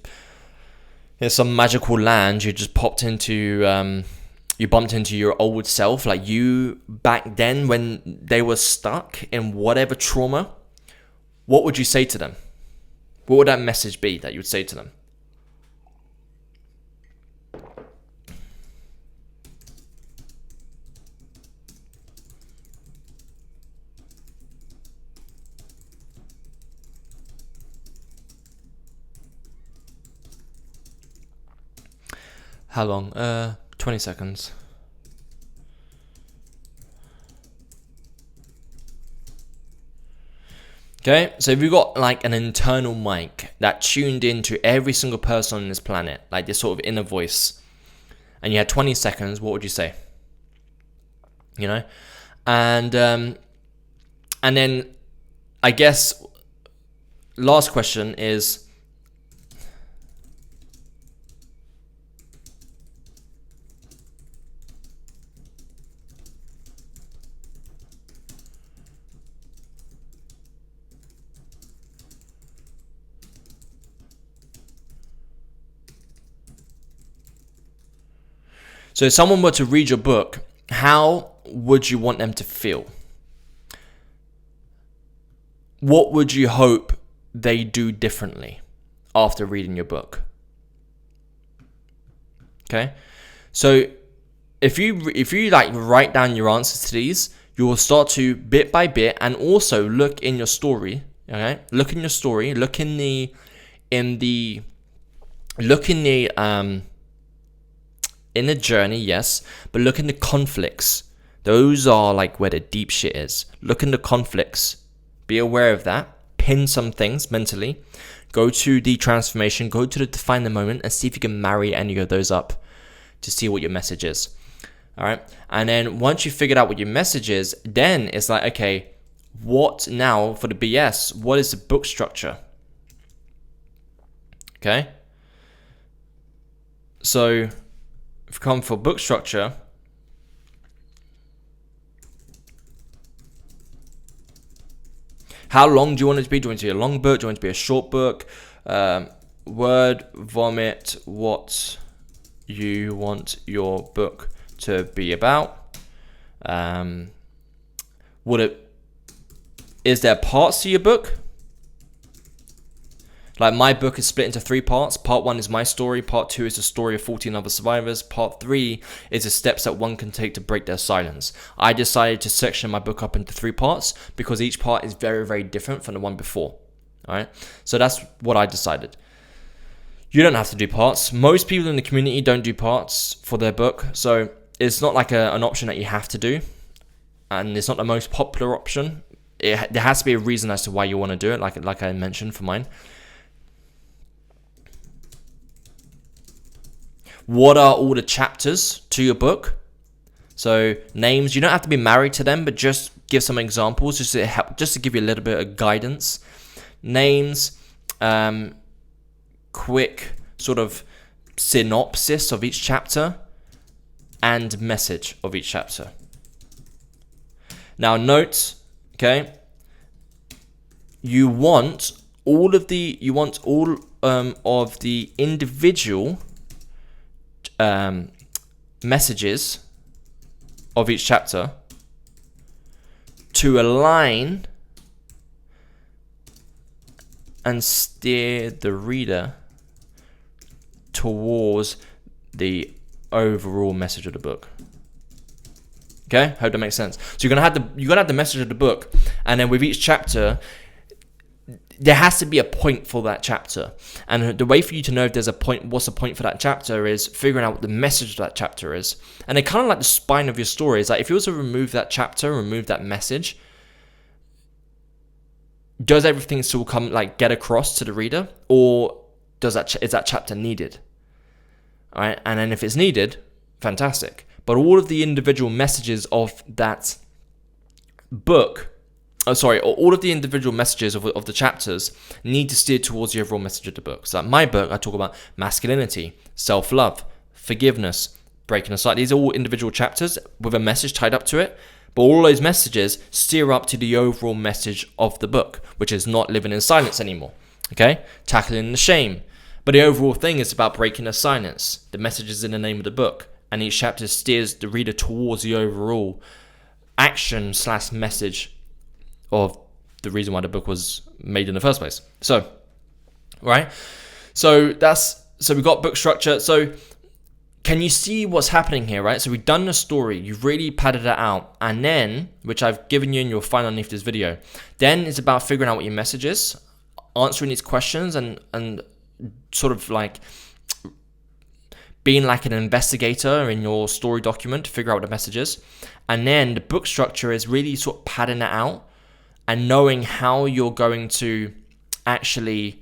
S1: in some magical land, you just bumped into your old self, like you back then when they were stuck in whatever trauma, what would you say to them? What would that message be that you would say to them? How long? 20 seconds. Okay, so if you've got like an internal mic that tuned into every single person on this planet, like this sort of inner voice, and you had 20 seconds, what would you say? You know? And then I guess last question is, so if someone were to read your book, how would you want them to feel? What would you hope they do differently after reading your book? Okay, so if you like write down your answers to these, you will start to bit by bit, and also look in your story. Okay, look in your story. Look in the journey, yes, but look in the conflicts. Those are like where the deep shit is. Look in the conflicts. Be aware of that. Pin some things mentally. Go to the transformation. Go to the define the moment and see if you can marry any of those up to see what your message is. All right. And then once you figured out what your message is, then it's like, okay, what now for the BS? What is the book structure? Okay. So if you come for book structure, how long do you want it to be? Do you want it to be a long book? Do you want it to be a short book? Word vomit what you want your book to be about. Is there parts to your book? Like my book is split into 3 parts. Part 1 is my story. Part 2 is the story of 14 other survivors. Part 3 is the steps that one can take to break their silence. I decided to section my book up into 3 parts because each part is very, very different from the one before. All right. So that's what I decided. You don't have to do parts. Most people in the community don't do parts for their book. So it's not like an option that you have to do. And it's not the most popular option. There has to be a reason as to why you want to do it, like I mentioned for mine. What are all the chapters to your book? So names, you don't have to be married to them, but just give some examples just to give you a little bit of guidance. Names, quick sort of synopsis of each chapter, and message of each chapter. Now note, okay, you want all of the individual messages of each chapter to align and steer the reader towards the overall message of the book. Okay, hope that makes sense. So you're gonna have the message of the book, and then with each chapter, there has to be a point for that chapter. And the way for you to know if there's a point, what's the point for that chapter, is figuring out what the message of that chapter is. And then kind of like the spine of your story is like, if you were to remove that chapter, remove that message, does everything still get across to the reader, or is that chapter needed? All right, and then if it's needed, fantastic. But all of the individual messages of that book, all of the individual messages of the chapters need to steer towards the overall message of the book. So in my book, I talk about masculinity, self-love, forgiveness, breaking aside. These are all individual chapters with a message tied up to it. But all those messages steer up to the overall message of the book, which is not living in silence anymore. Okay? Tackling the shame. But the overall thing is about breaking the silence. The message is in the name of the book. And each chapter steers the reader towards the overall action / message of the reason why the book was made in the first place. So, right? So we've got book structure. So can you see what's happening here, right? So we've done the story, you've really padded it out, and then, which I've given you and you'll find underneath this video, then it's about figuring out what your message is, answering these questions, and sort of like being like an investigator in your story document to figure out what the message is. And then the book structure is really sort of padding it out and knowing how you're going to actually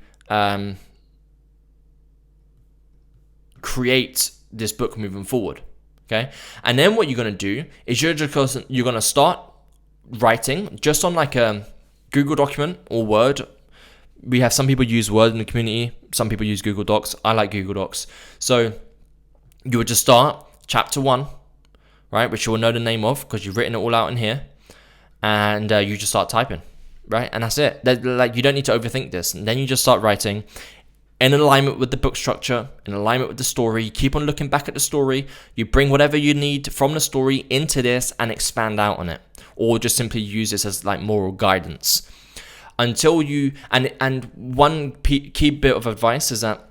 S1: create this book moving forward. Okay. And then what you're going to do is you're going to start writing just on like a Google document or Word. We have some people use Word in the community. Some people use Google Docs. I like Google Docs. So you would just start chapter 1, right? Which you will know the name of because you've written it all out in here. And you just start typing, right? And that's it. Like, you don't need to overthink this. And then you just start writing in alignment with the book structure, in alignment with the story. You keep on looking back at the story. You bring whatever you need from the story into this and expand out on it. Or just simply use this as like moral guidance. Until you, and one key bit of advice is that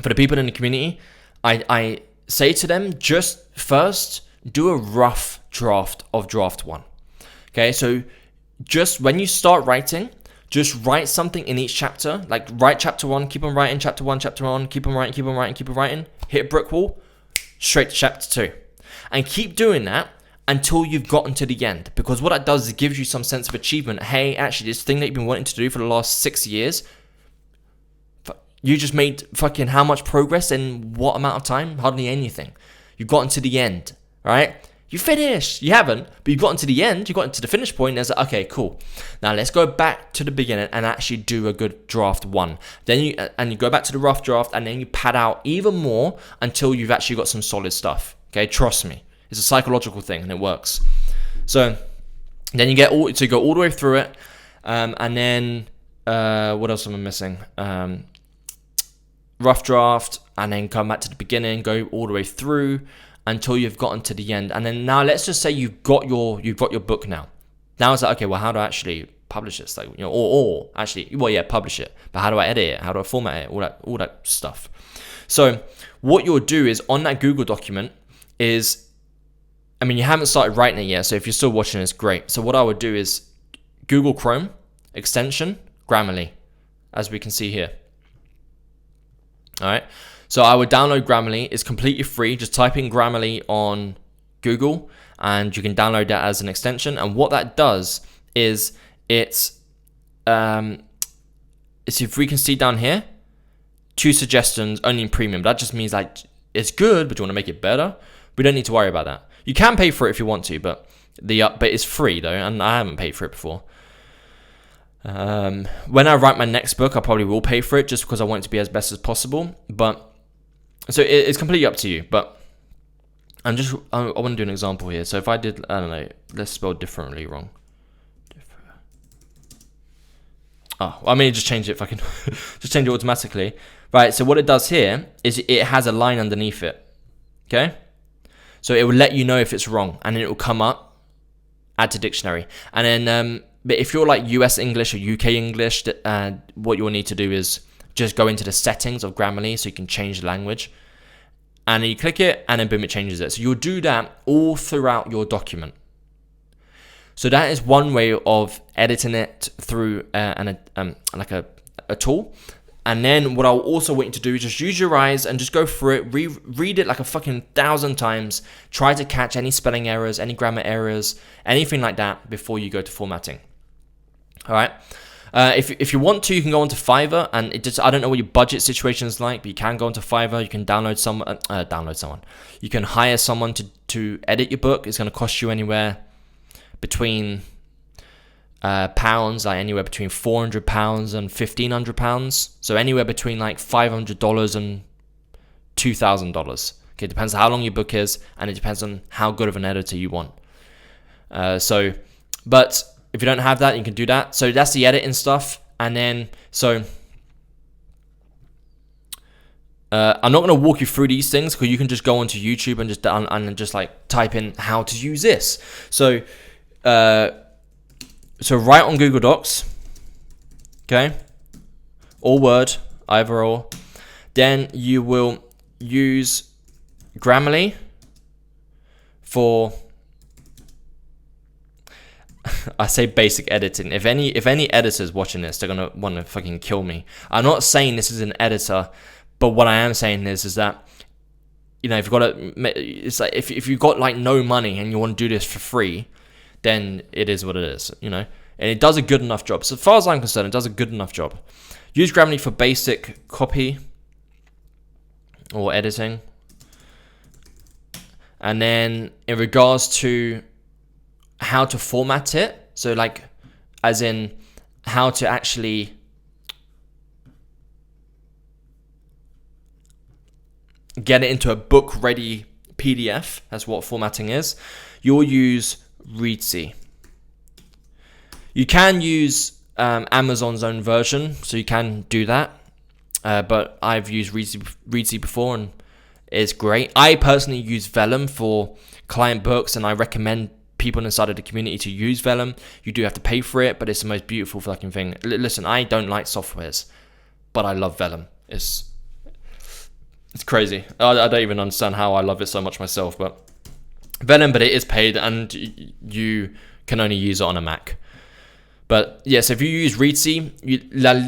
S1: for the people in the community, I say to them, just first do a rough draft of draft 1. Okay, so just when you start writing, just write something in each chapter. Like write chapter 1, keep on writing chapter 1, keep on writing, hit a brick wall, straight to chapter 2. And keep doing that until you've gotten to the end. Because what that does is it gives you some sense of achievement. Hey, actually, this thing that you've been wanting to do for the last 6 years, you just made fucking how much progress in what amount of time? Hardly anything. You've gotten to the end, right? You finished. You haven't, but you've gotten to the end. You've gotten to the finish point. And it's like, okay, cool. Now let's go back to the beginning and actually do a good draft 1. Then you go back to the rough draft, and then you pad out even more until you've actually got some solid stuff. Okay, trust me. It's a psychological thing and it works. So then you go all the way through it, and then what else am I missing? Rough draft, and then come back to the beginning, go all the way through until you've gotten to the end. And then now let's just say you've got your book now. Now it's like, okay, well, how do I actually publish this? Like, or actually, well, yeah, publish it. But how do I edit it? How do I format it? All that stuff. So what you'll do is on that Google document is, I mean, you haven't started writing it yet, so if you're still watching, it's great. So what I would do is Google Chrome, extension, Grammarly, as we can see here. All right. So I would download Grammarly. It's completely free. Just type in Grammarly on Google and you can download that as an extension. And what that does is it's if we can see down here, 2 suggestions only in premium. That just means like it's good, but you want to make it better. We don't need to worry about that. You can pay for it if you want to, but it's free though, and I haven't paid for it before. When I write my next book, I probably will pay for it just because I want it to be as best as possible. But so it's completely up to you. But I want to do an example here. So if I did, I don't know, let's spell differently wrong. Oh, I mean, just change it if I can. Just change it automatically. Right. So what it does here is it has a line underneath it. Okay. So it will let you know if it's wrong, and then it will come up, add to dictionary. And then, but if you're like US English or UK English, what you'll need to do is just go into the settings of Grammarly so you can change the language. And then you click it, and then boom, it changes it. So you'll do that all throughout your document. So that is one way of editing it through like a tool. And then what I'll also want you to do is just use your eyes and just go through it, read it like a fucking 1,000 times. Try to catch any spelling errors, any grammar errors, anything like that before you go to formatting. All right. If you want to, you can go onto Fiverr, and I don't know what your budget situation is like, but you can go onto Fiverr. You can download someone. You can hire someone to edit your book. It's going to cost you anywhere between pounds, like anywhere between £400 and £1,500. So anywhere between like $500 and $2,000. Okay, it depends on how long your book is, and it depends on how good of an editor you want. But if you don't have that, you can do that. So that's the editing stuff. And then, so I'm not going to walk you through these things because you can just go onto YouTube and just like type in how to use this. So So write on Google Docs, okay, or Word, either or. Then you will use Grammarly for, I say basic editing. If any editors watching this, they're gonna want to fucking kill me. I'm not saying this is an editor, but what I am saying is that, you know, if you've got it's like if you've got like no money and you want to do this for free, then it is what it is, you know. And it does a good enough job. So as far as I'm concerned, it does a good enough job. Use Grammarly for basic copy or editing. And then in regards to how to format it, so like as in how to actually get it into a book ready PDF, that's what formatting is, you'll use Reedsy. You can use Amazon's own version, so you can do that, but I've used Reedsy before and it's great. I personally use Vellum for client books, and I recommend people inside of the community to use Vellum. You do have to pay for it, but it's the most beautiful fucking thing. Listen, I don't like softwares, but I love Vellum. It's crazy. I don't even understand how I love it so much myself, but Vellum, but it is paid and you can only use it on a Mac. But yes, yeah, so if you use Reedsy,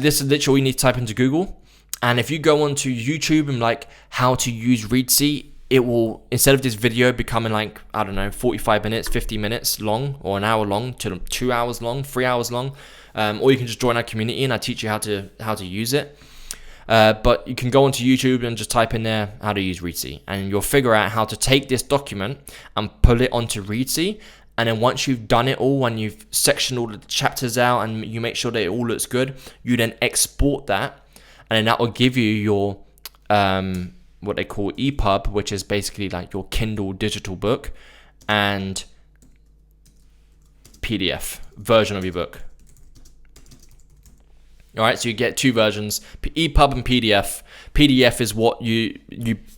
S1: this is literally all you need to type into Google. And if you go onto YouTube and like how to use Reedsy, it will, instead of this video becoming like, I don't know, 45 minutes, 50 minutes long, or an hour long, to 2 hours long, 3 hours long, or you can just join our community and I teach you how to use it. But you can go onto YouTube and just type in there how to use Reedsy, and you'll figure out how to take this document and pull it onto Reedsy. And then once you've done it all, and you've sectioned all the chapters out and you make sure that it all looks good, you then export that, and then that will give you your what they call EPUB, which is basically like your Kindle digital book, and PDF version of your book. All right, so you get two versions, EPUB and PDF. PDF is what you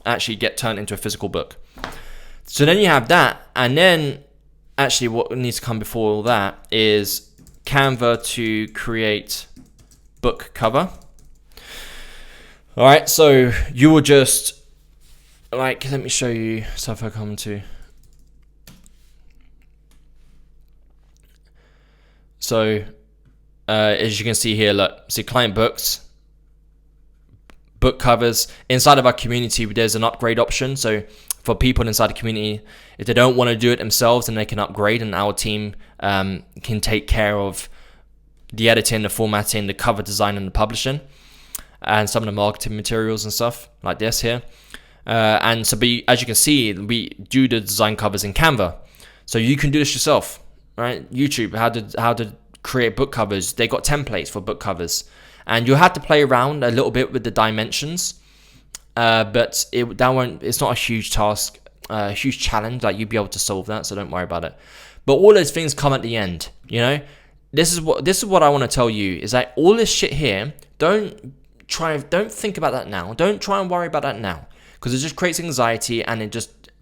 S1: actually get turned into a physical book. So then you have that, and then actually what needs to come before all that is Canva to create book cover. All right, so you will just, like, let me show you stuff I come to. So as you can see here, look, see client books, book covers. Inside of our community, there's an upgrade option. So for people inside the community, if they don't want to do it themselves, then they can upgrade, and our team can take care of the editing, the formatting, the cover design, and the publishing, and some of the marketing materials and stuff like this here. And so, as you can see, we do the design covers in Canva, so you can do this yourself, right? YouTube, how to create book covers. They got templates for book covers, and you'll have to play around a little bit with the dimensions. But it's not a huge task, a huge challenge. Like, you'll be able to solve that, so don't worry about it. But all those things come at the end, you know. This is what I want to tell you, is that all this shit here, don't think about that now. Don't try and worry about that now, because it just creates anxiety, and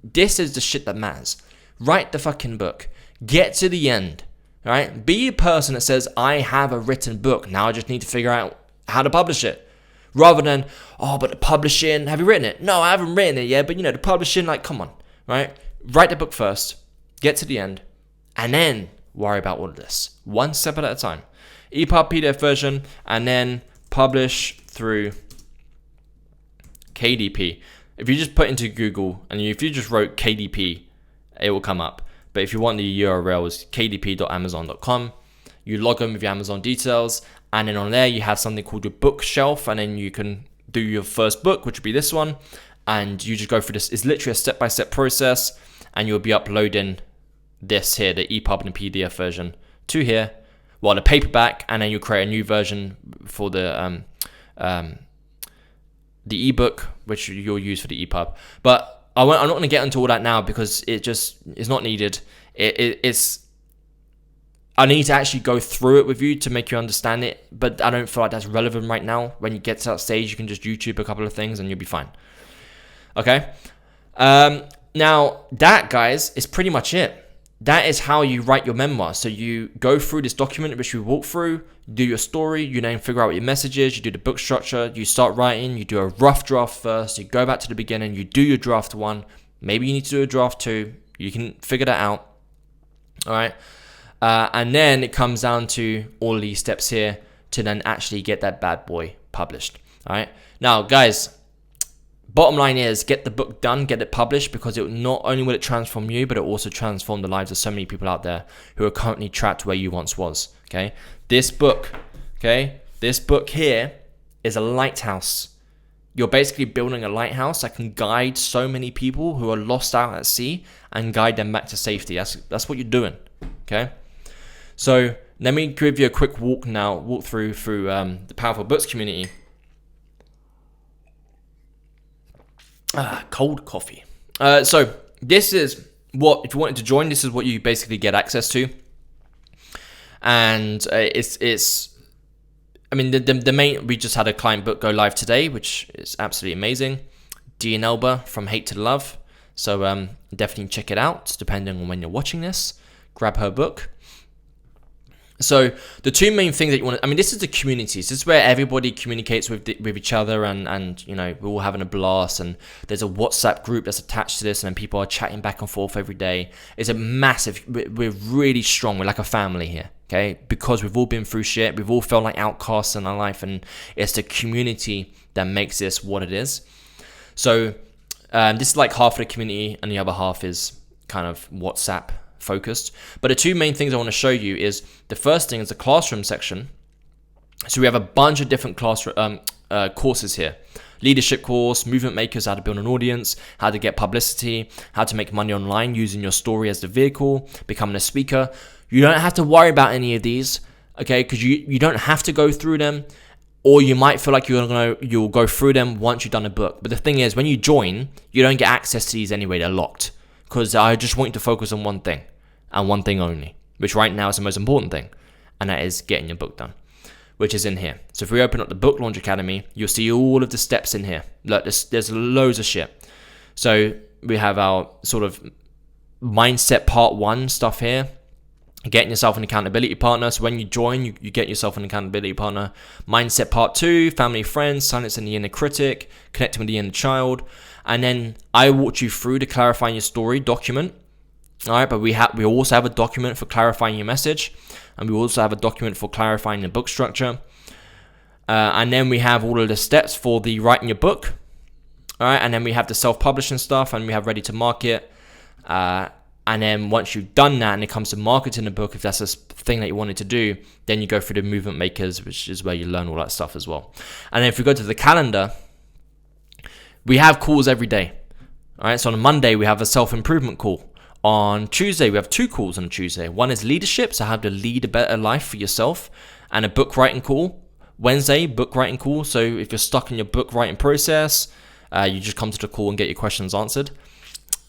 S1: this is the shit that matters. Write the fucking book. Get to the end, right? Be a person that says, I have a written book. Now I just need to figure out how to publish it. Rather than, oh, but the publishing, have you written it? No, I haven't written it yet, but you know, the publishing, like, come on, right? Write the book first, get to the end, and then worry about all of this. One step at a time. EPUB PDF version, and then publish through KDP. If you just put into Google, and if you just wrote KDP, it will come up. But if you want the URL, it's kdp.amazon.com. You log in with your Amazon details, and then on there you have something called your bookshelf, and then you can do your first book, which would be this one, and you just go through this. It's literally a step-by-step process, and you'll be uploading this here, the EPUB and the PDF version, to here, well, the paperback, and then you create a new version for the ebook, which you'll use for the EPUB. But I'm not going to get into all that now, because it's not needed. I need to actually go through it with you to make you understand it, but I don't feel like that's relevant right now. When you get to that stage, you can just YouTube a couple of things and you'll be fine. Okay? Now, that, guys, is pretty much it. that is how you write your memoir. So you go through this document which we walk through, do your story, you then figure out what your message is, you do the book structure, you start writing, you do a rough draft first, you go back to the beginning, you do your draft 1, maybe you need to do a draft 2, you can figure that out, all right? And then it comes down to all these steps here to then actually get that bad boy published, all right? Now, guys, bottom line is get the book done, get it published, because it not only will it transform you, but it also transform the lives of so many people out there who are currently trapped where you once was, okay? This book here is a lighthouse. You're basically building a lighthouse that can guide so many people who are lost out at sea and guide them back to safety. That's what you're doing, okay? So let me give you a quick walk through the Powerful Books community. Cold coffee. So this is what, if you wanted to join, this is what you basically get access to. And the main, we just had a client book go live today, which is absolutely amazing. Dean Elba, From Hate to Love. So definitely check it out, depending on when you're watching this. Grab her book. So the two main things that you want to, this is the communities. This is where everybody communicates with each other, and we're all having a blast, and there's a WhatsApp group that's attached to this, and then people are chatting back and forth every day. It's a massive, we're really strong. We're like a family here, okay? Because we've all been through shit. We've all felt like outcasts in our life, and it's the community that makes this what it is. So this is like half of the community, and the other half is kind of WhatsApp focused. But the two main things I want to show you is, the first thing is the classroom section. So we have a bunch of different courses here. Leadership course, Movement Makers, how to build an audience, how to get publicity, how to make money online using your story as the vehicle, becoming a speaker. You don't have to worry about any of these, okay? Because you don't have to go through them, or you might feel like you'll go through them once you've done a book. But the thing is, when you join, you don't get access to these anyway. They're locked, because I just want you to focus on one thing, and one thing only, which right now is the most important thing, and that is getting your book done, which is in here. So if we open up the Book Launch Academy, you'll see all of the steps in here. Look, there's loads of shit. So we have our sort of mindset part 1 stuff here, getting yourself an accountability partner. So when you join, you get yourself an accountability partner. Mindset part 2, family, friends, silencing the inner critic, connecting with the inner child. And then I walked you through the Clarifying Your Story document. All right, but we also have a document for clarifying your message, and we also have a document for clarifying the book structure. And then we have all of the steps for the writing your book. All right, and then we have the self-publishing stuff, and we have ready to market. And then once you've done that, and it comes to marketing the book, if that's a thing that you wanted to do, then you go through the Movement Makers, which is where you learn all that stuff as well. And then if we go to the calendar, we have calls every day. All right, so on a Monday, we have a self-improvement call. On Tuesday, we have 2 calls on a Tuesday. One is leadership, so how to lead a better life for yourself, and a book writing call. Wednesday, book writing call. So if you're stuck in your book writing process, you just come to the call and get your questions answered.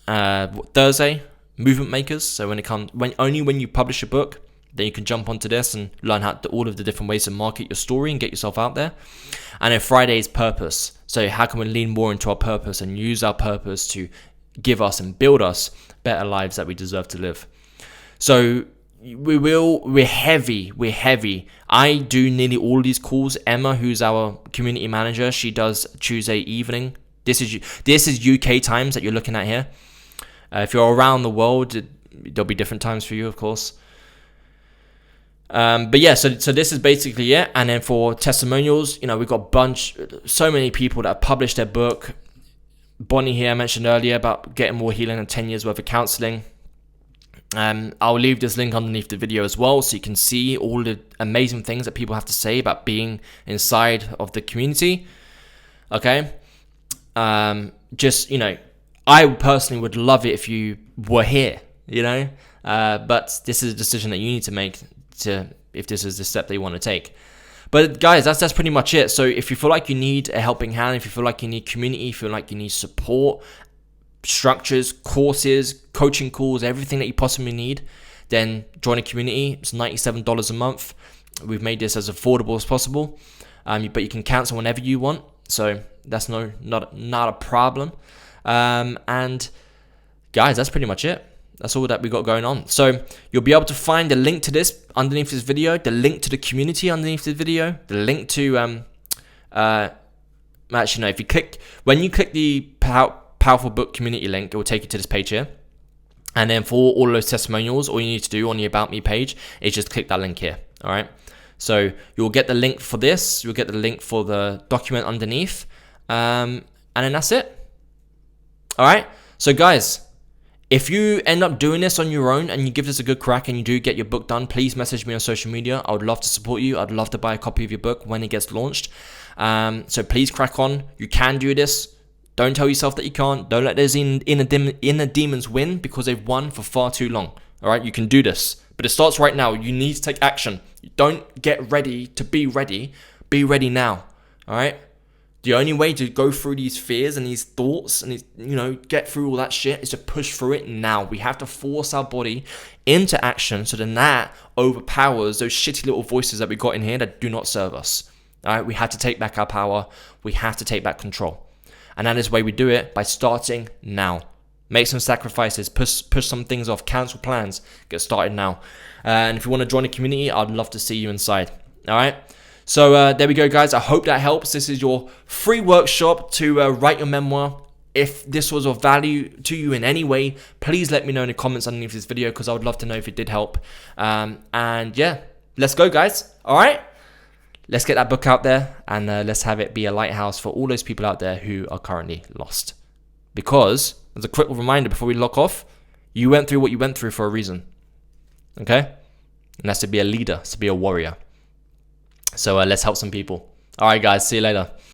S1: Thursday, Movement Makers. So when you publish a book, then you can jump onto this and learn all of the different ways to market your story and get yourself out there. And then Friday is Purpose. So how can we lean more into our purpose and use our purpose to give us and build us better lives that we deserve to live. So we're heavy. I do nearly all these calls. Emma, who's our community manager, she does Tuesday evening. This is UK times that you're looking at here. If you're around the world, there'll be different times for you, of course. But yeah, so this is basically it. And then for testimonials, we've got so many people that have published their book. Bonnie here, I mentioned earlier about getting more healing and 10 years worth of counseling. I'll leave this link underneath the video as well, so you can see all the amazing things that people have to say about being inside of the community. Okay. I personally would love it if you were here, but this is a decision that you need to make if this is the step that you want to take. But guys, that's pretty much it. So if you feel like you need a helping hand, if you feel like you need community, if you feel like you need support, structures, courses, coaching calls, everything that you possibly need, then join a community. It's $97 a month. We've made this as affordable as possible, but you can cancel whenever you want. So that's not a problem. And guys, that's pretty much it. That's all that we got going on. So you'll be able to find the link to this underneath this video, the link to the community underneath this video, the link to actually no, if you click, when you click the Powerful Book community link, it will take you to this page here. And then for all those testimonials, all you need to do on the About Me page is just click that link here. All right. So you'll get the link for this. You'll get the link for the document underneath. And then that's it. All right. So guys, if you end up doing this on your own and you give this a good crack and you do get your book done, please message me on social media. I would love to support you. I'd love to buy a copy of your book when it gets launched. So please crack on. You can do this. Don't tell yourself that you can't. Don't let those inner demons win, because they've won for far too long. All right, you can do this. But it starts right now. You need to take action. Don't get ready to be ready. Be ready now. All right? The only way to go through these fears and these thoughts and these, get through all that shit is to push through it now. We have to force our body into action, so then that overpowers those shitty little voices that we got in here that do not serve us. All right? We have to take back our power. We have to take back control. And that is the way we do it, by starting now. Make some sacrifices, push some things off, cancel plans, get started now. And if you want to join the community, I'd love to see you inside. All right. So there we go, guys. I hope that helps. This is your free workshop to write your memoir. If this was of value to you in any way, please let me know in the comments underneath this video, because I would love to know if it did help. And yeah, let's go, guys. All right. Let's get that book out there, and let's have it be a lighthouse for all those people out there who are currently lost. Because, as a quick reminder before we lock off, you went through what you went through for a reason. Okay? And that's to be a leader, to be a warrior. So let's help some people. All right, guys. See you later.